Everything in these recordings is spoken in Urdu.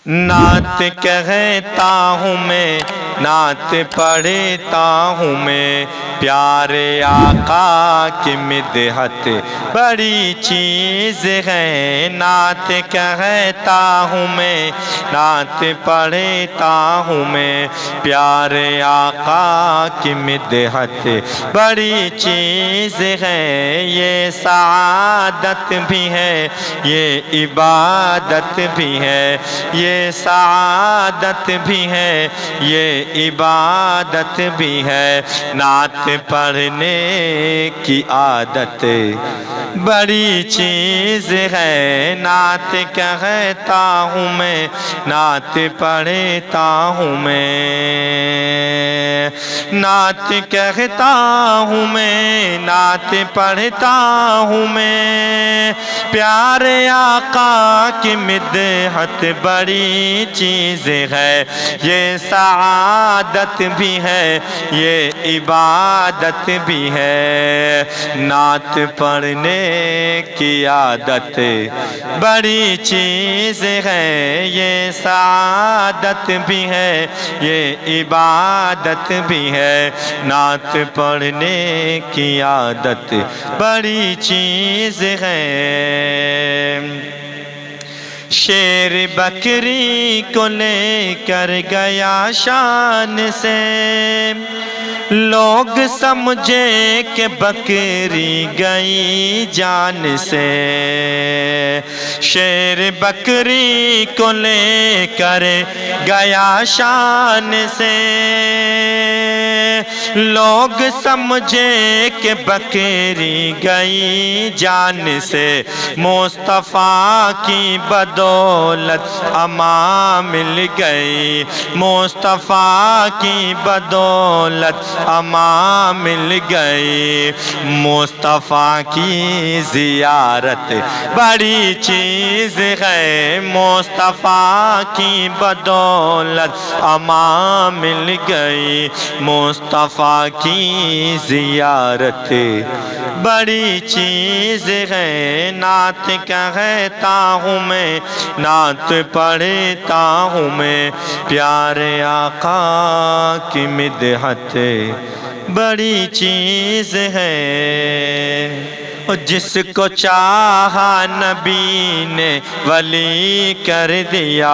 نعت کہتا ہوں میں، نعت پڑھتا ہوں میں، پیارے آقا کی مدحت بڑی چیز ہے۔ نعت کہتا ہوں میں، نعت پڑھتا ہوں میں، پیارے آقا کی مدحت بڑی چیز ہے۔ یہ سعادت بھی ہے، یہ عبادت بھی ہے، یہ سعادت بھی ہے، یہ عبادت بھی ہے۔ نعت پڑھنے کی عادت بڑی چیز ہے۔ نعت کہتا ہوں میں، نعت پڑھتا ہوں میں، نعت کہتا ہوں میں، نعت پڑھتا ہوں میں، پیارے آقا کی مدحت بڑی چیز ہے۔ یہ سعادت بھی ہے، یہ عبادت بھی ہے۔ نعت پڑھنے کی عادت بڑی چیز ہے۔ یہ سعادت بھی ہے، یہ عبادت بھی ہے۔ نعت پڑھنے کی عادت بڑی چیز ہے۔ شیر بکری کو لے کر گیا شان سے، لوگ سمجھے کہ بکری گئی جان سے۔ شیر بکری کو لے کر گیا شان سے، لوگ سمجھے کہ بکری گئی جان سے۔ مصطفیٰ کی بدولت امان مل گئی، مصطفیٰ کی بدولت امان مل گئی۔ مصطفیٰ کی زیارت بڑی چیز ہے، مصطفیٰ کی بدولت امان مل گئی۔ مصطفیٰ کی زیارت بڑی چیز ہے۔ نعت کہتا ہوں میں، نعت پڑھتا ہوں میں، پیارے آقا کی مدحت بڑی چیز ہے۔ جس کو چاہا نبی نے ولی کر دیا،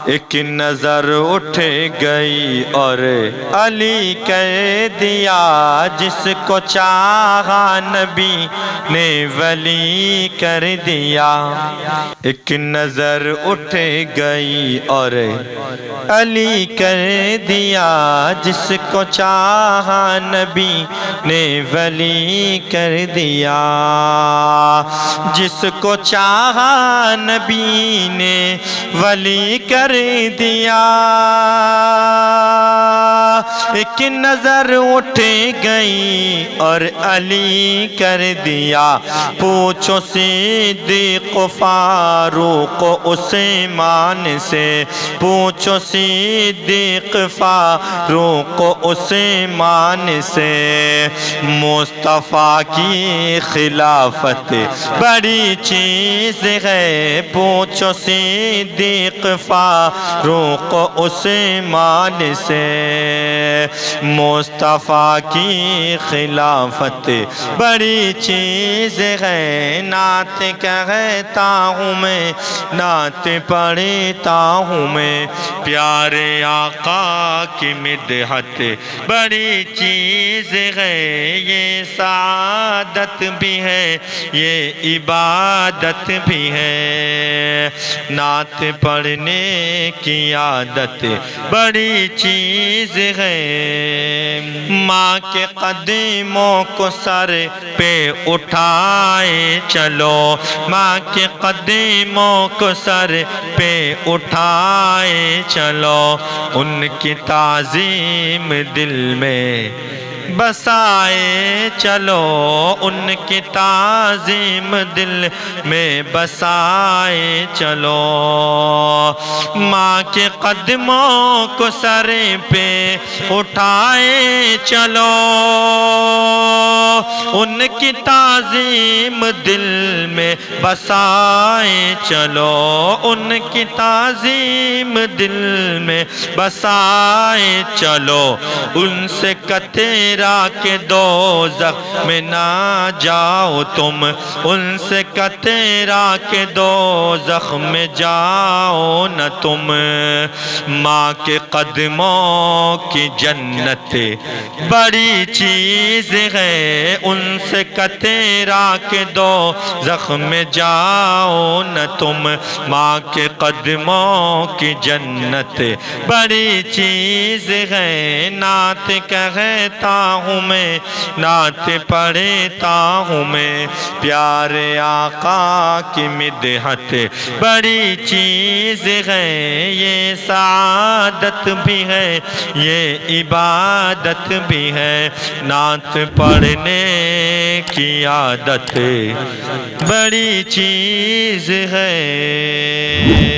ایک نظر اٹھ گئی اور علی کر دیا۔ جس کو چاہا نبی نے ولی کر دیا، ایک نظر اٹھ گئی اور علی کر دیا۔ جس کو چاہا نبی نے ولی کر دیا، جس کو چاہا نبی نے ولی کر دیا، ایک نظر اٹھ گئی اور علی کر دیا۔ پوچھو صدیق فاروق عثمان سے، پوچھو صدیق فاروق عثمان سے، مصطفیٰ کی خلافت بڑی چیز ہے۔ پوچھو صدیق فاروق عثمان سے، مصطفیٰ کی خلافت بڑی چیز ہے۔ نعت کہتا ہوں میں، نعت پڑھتا ہوں میں، پیارے آقا کی مدحت بڑی چیز ہے۔ یہ سعادت بھی ہے، یہ عبادت بھی ہے۔ نعت پڑھنے کی عادت بڑی چیز ہے۔ ماں کے قدموں کو سر پہ اٹھائے چلو، ماں کے قدموں کو سر پہ اٹھائے چلو، ان کی تعظیم دل میں بسائے چلو، ان کی تعظیم دل میں بسائے چلو، ماں کے قدموں کو سر پہ اٹھائے چلو، ان کی تعظیم دل میں بسائے چلو، ان کی تعظیم دل میں بسائے چلو، ان سے کترا کے دوزخ میں نہ جاؤ تم، ان سے کترا کے دوزخ میں جاؤ نہ تم، ماں کے قدموں کی جنت بڑی چیز ہے، ان سے کترا کے دوزخ میں جاؤ نہ تم، ماں کے قدموں کی جنت بڑی چیز ہے، نعت کہتا ہوں میں، نعت پڑھتا ہوں میں، پیارے آقا کی مدحت بڑی چیز ہے، یہ سعادت بھی ہے، یہ عبادت بھی ہے، نعت پڑھنے کی عادت بڑی چیز ہے۔